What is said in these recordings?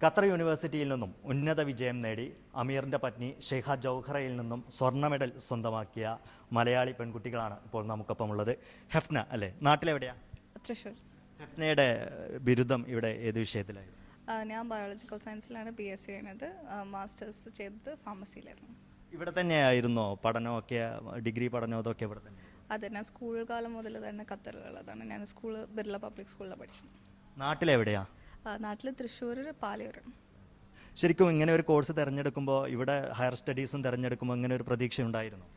Qatar യൂണിവേഴ്സിറ്റിയിൽ നിന്നും ഉന്നത വിജയം നേടി അമീറിൻ്റെ പത്നി ഷെയ്ഖ ജൗഹറയിൽ നിന്നും സ്വർണ്ണ മെഡൽ സ്വന്തമാക്കിയ മലയാളി പെൺകുട്ടികളാണ് ഇപ്പോൾ നമുക്കൊപ്പം ഉള്ളത്. ഹെഫ്ന അല്ലേ, നാട്ടിലെവിടെയാ? തൃശ്ശൂർ. ഹെഫ്നയുടെ ബിരുദം ഇവിടെ ഏത് വിഷയത്തിലായിരുന്നു? ഞാൻ ബയോളജിക്കൽ സയൻസിലാണ് BSc ചെയ്യുന്നത്. മാസ്റ്റേഴ്സ് ചെയ്തത് ഫാർമസിയിലായിരുന്നു. ഇവിടെ തന്നെയായിരുന്നോ പഠനമൊക്കെ, ഡിഗ്രി പഠനം അതൊക്കെ ഇവിടെ തന്നെ? അതെ, ഞാൻ സ്കൂൾ കാലം മുതൽ തന്നെ ഖത്തറിലുള്ളതാണ്. ഞാൻ ബിർള പബ്ലിക് സ്കൂളിലാണ് പഠിച്ചത്. നാട്ടിലെവിടെയാ? നാട്ടിൽ തൃശ്ശൂർ പാലയൂർ. ശരിക്കും ഇങ്ങനെ ഒരു കോഴ്സ് തിരഞ്ഞെടുക്കുമ്പോൾ, ഇവിടെ ഹയർ സ്റ്റഡീസും തിരഞ്ഞെടുക്കുമ്പോൾ ഇങ്ങനെ ഒരു പ്രതീക്ഷ ഉണ്ടായിരുന്നു?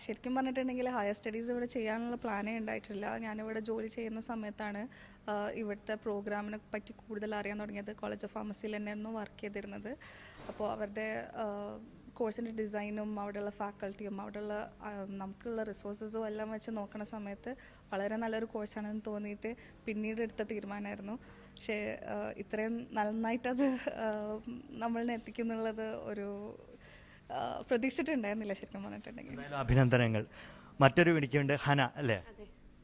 ശരിക്കും പറഞ്ഞിട്ടുണ്ടെങ്കിൽ ഹയർ സ്റ്റഡീസ് ഇവിടെ ചെയ്യാനുള്ള പ്ലാനേ ഉണ്ടായിട്ടില്ല. ഞാനിവിടെ ജോലി ചെയ്യുന്ന സമയത്താണ് ഇവിടുത്തെ പ്രോഗ്രാമിനെ പറ്റി കൂടുതൽ അറിയാൻ തുടങ്ങിയത്. കോളേജ് ഓഫ് ഫാർമസിയിൽ തന്നെയായിരുന്നു വർക്ക് ചെയ്തിരുന്നത്. അപ്പോൾ അവരുടെ കോഴ്സിൻ്റെ ഡിസൈനും അവിടെയുള്ള ഫാക്കൽറ്റിയും അവിടെയുള്ള നമുക്കുള്ള റിസോഴ്സസും എല്ലാം വെച്ച് നോക്കുന്ന സമയത്ത് വളരെ നല്ലൊരു കോഴ്സാണെന്ന് തോന്നിയിട്ട് പിന്നീട് എടുത്ത തീരുമാനമായിരുന്നു. പക്ഷേ ഇത്രയും നന്നായിട്ടത് നമ്മളിനെ എത്തിക്കുന്നുള്ളത് ഒരു പ്രതീക്ഷിച്ചിട്ടുണ്ടായിരുന്നില്ല ശരിക്കും പറഞ്ഞിട്ടുണ്ടെങ്കിൽ. അഭിനന്ദനങ്ങൾ. മറ്റൊരു എനിക്കുണ്ട്, ഹന അല്ലേ?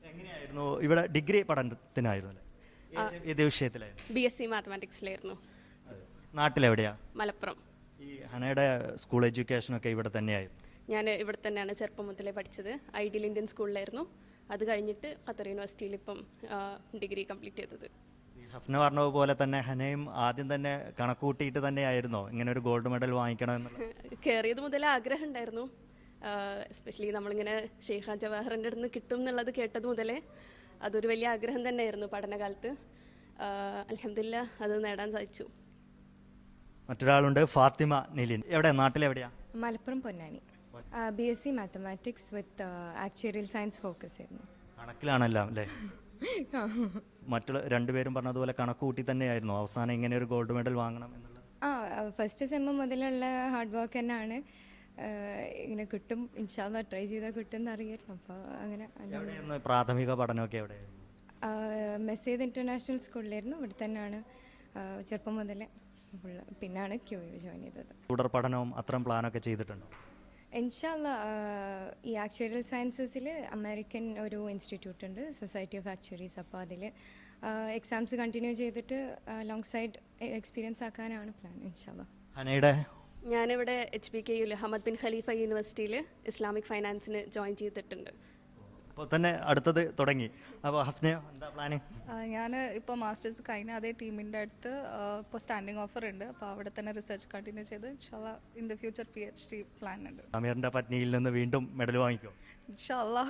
എങ്ങനെയായിരുന്നു ഇവിടെ ഡിഗ്രി പഠനത്തിനായിരുന്നു അല്ലേ? ഏത് വിഷയത്തിലായിരുന്നു? BSc മാത്തമാറ്റിക്സിലായിരുന്നു. നാട്ടിലെവിടെയാ? മലപ്പുറം. ഈ ഹനയുടെ സ്കൂൾ എഡ്യൂക്കേഷനൊക്കെ ഇവിടെ തന്നെയായിരുന്നു? ഞാൻ ഇവിടെ തന്നെയാണ് ചെറുപ്പം മുതലേ പഠിച്ചത്. ഐഡിയൽ ഇന്ത്യൻ സ്കൂളിലായിരുന്നു. അത് കഴിഞ്ഞിട്ട് ഖത്തർ യൂണിവേഴ്സിറ്റിയിൽ ഇപ്പം ഡിഗ്രി കംപ്ലീറ്റ് ചെയ്തത്. ഹഫ്ന പറഞ്ഞതുപോലെ തന്നെ ഹനയും ആദ്യം തന്നെ കണക്കൂട്ടിയിട്ട് തന്നെയായിരുന്നോ ഇങ്ങനെ ഒരു ഗോൾഡ് മെഡൽ വാങ്ങിക്കണം എന്നുള്ളത്? കയറിയത് മുതലേ ആഗ്രഹം ഉണ്ടായിരുന്നു. എസ്പെഷ്യലി നമ്മളിങ്ങനെ ഷെയ്ഖ ജവാഹറിൻ്റെ അടുത്ത് നിന്ന് കിട്ടും എന്നുള്ളത് കേട്ടത് മുതലേ അതൊരു വലിയ ആഗ്രഹം തന്നെയായിരുന്നു പഠനകാലത്ത്. അൽഹംദുലില്ലാ അത് നേടാൻ സാധിച്ചു. മറ്റൊരാളുണ്ട്, ഫാത്തിമ നിലിൻ. എവിടെ, നാട്ടിലെവിടെയാ? Malappuram Ponnani. BSc mathematics with actuarial science focus ആയിരുന്നു. കണക്കിലാണല്ലോ അല്ലേ? മറ്റുള്ള രണ്ടുപേരും പറഞ്ഞതുപോലെ കണക്ക് കൂട്ടി തന്നെയായിരുന്നു അവസാനം ഇങ്ങനെ ഒരു ഗോൾഡ് മെഡൽ വാങ്ങണം എന്നുള്ളത്? ഫസ്റ്റ് സെമ്മ് മുതലുള്ള ഹാർഡ് വർക്ക് തന്നെയാണ്. ഇങ്ങനെ കിട്ടും, ഇൻഷാല്ലാ ട്രൈ ചെയ്താൽ കിട്ടും എന്നറിയായിരുന്നു. അപ്പോൾ അങ്ങനെ പ്രാഥമിക പഠനമൊക്കെ എവിടെയായിരുന്നു? മെസ്സേദ് ഇൻ്റർനാഷണൽ സ്കൂളിലായിരുന്നു. ഇവിടെ തന്നെയാണ് ചെറുപ്പം മുതലേ. പിന്നാണ് QU ജോയിൻ ചെയ്തത്. തുടർ പഠനവും അത്തരം പ്ലാനൊക്കെ ചെയ്തിട്ടുണ്ടോ? ഇൻഷാല്ലാ ഈ ആക്ച്വറിയൽ സയൻസസിൽ അമേരിക്കൻ ഒരു ഇൻസ്റ്റിറ്റ്യൂട്ട് ഉണ്ട്, സൊസൈറ്റി ഓഫ് ആക്ച്വറീസ്. അപ്പോൾ അതിൽ എക്സാംസ് കണ്ടിന്യൂ ചെയ്തിട്ട് ലോങ് സൈഡ് എക്സ്പീരിയൻസ് ആക്കാനാണ് പ്ലാൻ ഇൻഷാല്ലാ. ഹനയുടെ? ഞാനിവിടെ HBKU ഹമദ് ബിൻ ഖലീഫ യൂണിവേഴ്സിറ്റിയിൽ ഇസ്ലാമിക് ഫൈനാൻസിന് ജോയിൻ ചെയ്തിട്ടുണ്ട്. അപ്പോൾ തന്നെ അടുത്തത് തുടങ്ങി. അപ്പോൾ ഹഫ്നയോ, എന്താ പ്ലാനിങ്? ഞാൻ ഇപ്പോൾ മാസ്റ്റേഴ്സ് കഴിഞ്ഞ അതേ ടീമിൻ്റെ അടുത്ത് ഇപ്പോൾ സ്റ്റാൻഡിങ് ഓഫർ ഉണ്ട്. അപ്പോൾ അവിടെ തന്നെ റിസർച്ച് കണ്ടിന്യൂ ചെയ്ത് ഇൻഷാല്ലാ in the future PhD plan ഉണ്ട്. അമീറിൻ്റെ പത്നിയിൽ നിന്ന് വീണ്ടും മെഡൽ വാങ്ങിക്കോ? ഇൻഷാല്ലാ.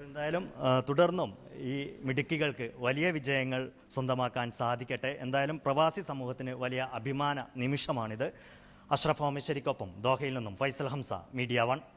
എന്തായാലും തുടർന്നും ഈ മിടുക്കികൾക്ക് വലിയ വിജയങ്ങൾ സ്വന്തമാക്കാൻ സാധിക്കട്ടെ. എന്തായാലും പ്രവാസി സമൂഹത്തിന് വലിയ അഭിമാന നിമിഷമാണിത്. അഷ്റഫ് ഓമശ്ശേരിക്കൊപ്പം ദോഹയിൽ നിന്നും ഫൈസൽ ഹംസ, മീഡിയ 1.